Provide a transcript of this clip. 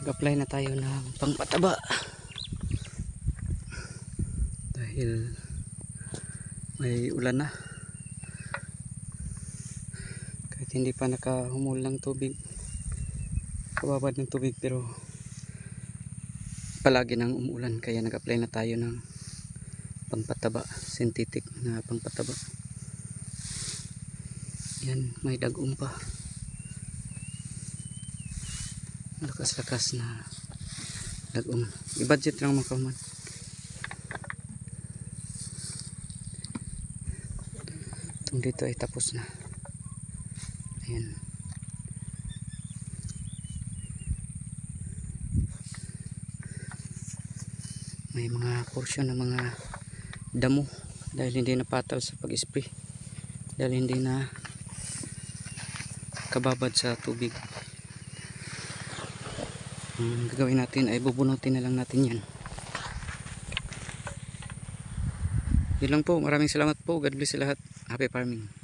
Mag-apply na tayo ng pangpataba dahil may ulan na. Kahit hindi pa nakahumul ng tubig, kababad ng tubig, pero palagi nang umuulan, kaya nag-apply na tayo ng pangpataba, synthetic na pangpataba. Yan, may dagom pa, lakas-lakas na dagom. I-budget lang mga kauman. Itong dito ay tapos na. Ayan. May mga portion ng mga damo dahil hindi napatol sa pag-spray, dahil hindi na kababad sa tubig. Ang gagawin natin ay bubunutin na lang natin yan. Yun lang po, maraming salamat po. God bless sa lahat. Happy farming.